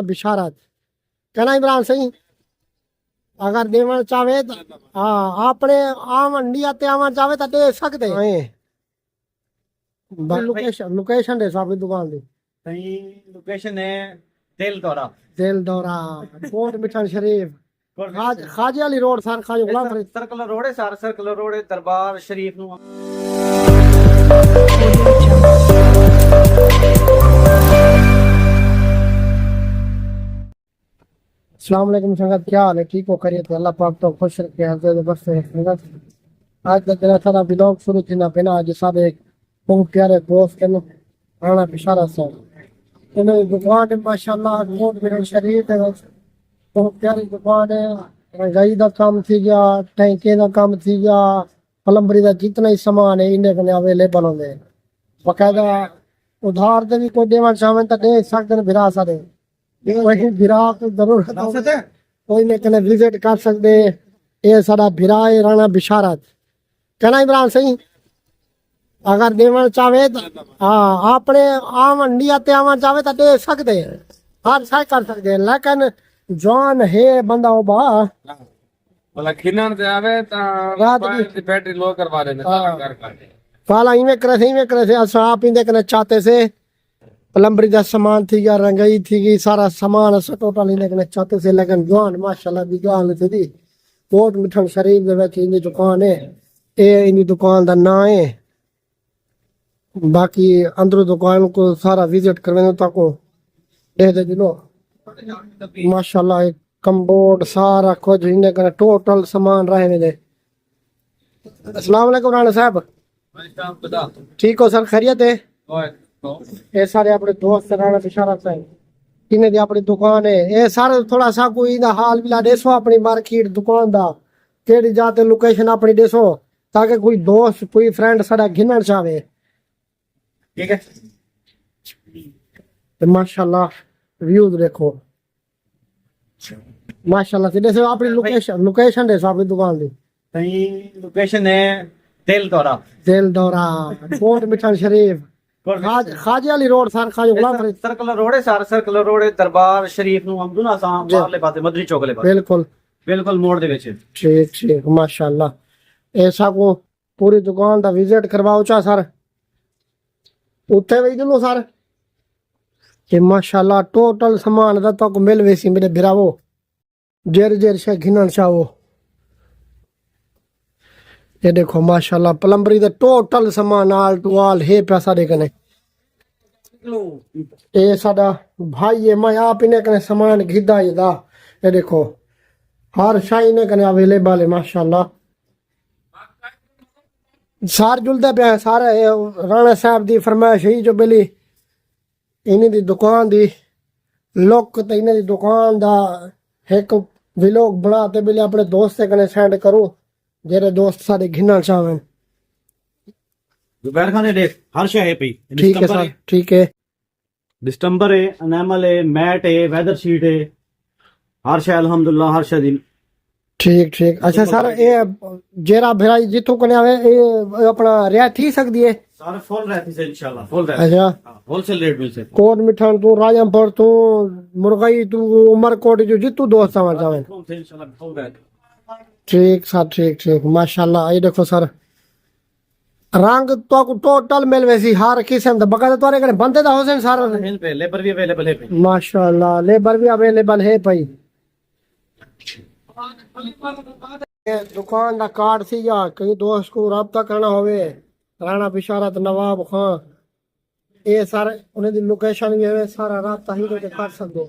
बिशारत कहना इमरान सही अगर देवन चाहे तो हाँ अपने आम इंडिया ते आवन चाहे तो दे सकते लोकेशन दे साहब दुकान दी सही लोकेशन है दिल दौरा कोट मिठन शरीफ खाजे वाली रोड सर खाजे गुलाम फरीद सर्कल रोड है सर्कल रोड है दरबार शरीफ नु अस्सलाम वालेकुम संगत क्या हाल है ठीक हो करिए तो अल्लाह पाक तो खुश रखे हफ्ते बस संगत आज का दिन सारा व्लॉग शुरू थीना पेना आज सब एक बहुत प्यारे दोस्त के राणा बिशारत साहब इन दुकान है माशाल्लाह कोट मिठन शरीफ है बहुत प्यारी दुकान है रंगाई का काम थी गया टैंके का काम थी गया प्लम्बरी का जितना ही सामान है इन्हें कने अवेलेबल होंगे बाकायदा उधार से भी कोई देवन चाहे तो दे सकते बिरा सारे वही बिरा को जरूरत है कोई ने कने विजिट कर सकते ये सारा बिरा है राणा बिशारत कहना इमरान सही अगर देवन चाहे तो हाँ अपने आम इंडिया ते आवन चाहे तो दे सकते हर साल कर सकते हैं लेकिन जॉन है बंदा वो बा बोला खिनन से आवे ता रात की बैटरी लो करवा देने पाला इवें करे अस आप इंदे कने चाहते से प्लम्बरी का सामान थी गया रंगाई थी गई सारा सामान अस टोटल इंदे कने चाहते से लेकिन जॉन माशाल्लाह दी गाल थी दी कोट मिठन शरीफ दे विच इंदी दुकान है ए इंदी दुकान दा नाम है बाकी अंदर दुकान को सारा विजिट करवेनो ताको दे दे दिलो माशाल्लाह एक कम्बोर्ड सारा कुछ इन्हें कने टोटल सामान रहे ने अस्सलाम वालेकुम राणा साहब ठीक हो सर खैरियत है ये सारे अपने दोस्त राणा बिशारत साहब इन्हें दी अपनी दुकान है ये सारे थोड़ा सा कोई दा हाल बिला देसो अपनी मार्केट दुकान दा केड़ी जाते लोकेशन अपनी देसो ताकि कोई दोस्त कोई फ्रेंड साडा घिनण चाहे ठीक है तो माशाल्लाह व्यूज देखो माशाल्लाह से जैसे अपनी लोकेशन दे अपनी दुकान दी सही लोकेशन है दिल दौरा कोट मिठन शरीफ खाजे वाली रोड सर खाजे गुलाम फरीद सर्कल रोड है सर्कल रोड है दरबार शरीफ नु अब्दुल्ला साहब बाहरले पासे मदरी चौक ले पासे बिल्कुल मोड़ दे विच ठीक माशाल्लाह ऐसा को पूरी दुकान दा विजिट करवाओ चा सर उत्थे वही दिलो सर ये माशाल्लाह टोटल सामान दा तो मिल वेसी मेरे बिरावो जेर से घिनन चाहो ये देखो माशाल्लाह प्लम्बरी दा टोटल सामान आल टू आल है पैसा दे कने ये साडा भाई ये मैं आप इन्हें कने सामान घिदा दा ये देखो हर शाई ने कने अवेलेबल है माशाल्लाह सार जुलदा पे सारा राणा साहब दी फरमाइश ही जो बेली इन्हीं दी दुकान दी लोक ते इन्हीं दी दुकान दा एक व्लॉग बनाते बेले अपने दोस्त कने सेंड करूं जेरे दोस्त सारे घिनण चाहन जुबैर खान देख हर शय है पई ठीक है सर ठीक है डिस्टेंबर है एनामल है मैट है वेदर शीट है हर शय अल्हम्दुलिल्लाह हर शय दिन ठीक अच्छा सर ये जेरा भिराई जितो कने आवे ये अपना रिया थी सकदी है सारे फुल रहती से इंशाल्लाह फुल रहती अच्छा होलसेल रेट मिल से कोट मिठन तू राजमपुर तू मुरगई तू उमरकोट जो जितू दोस्त समझ जावे इंशाल्लाह फुल रहती ठीक सर ठीक माशाल्लाह ये देखो सर रंग तो को टोटल मिल वैसी हर किस्म दा बकायदा तोरे कने बंदे दा हुसैन सारा पे लेबर भी अवेलेबल है माशाल्लाह लेबर भी अवेलेबल है भाई दुकान का कार्ड सी या कहीं दोस्त को राब्ता करना होवे राणा बिशारत नवाब खान ये सारे उन्हें दी लोकेशन भी है सारा राब्ता ही कर सकते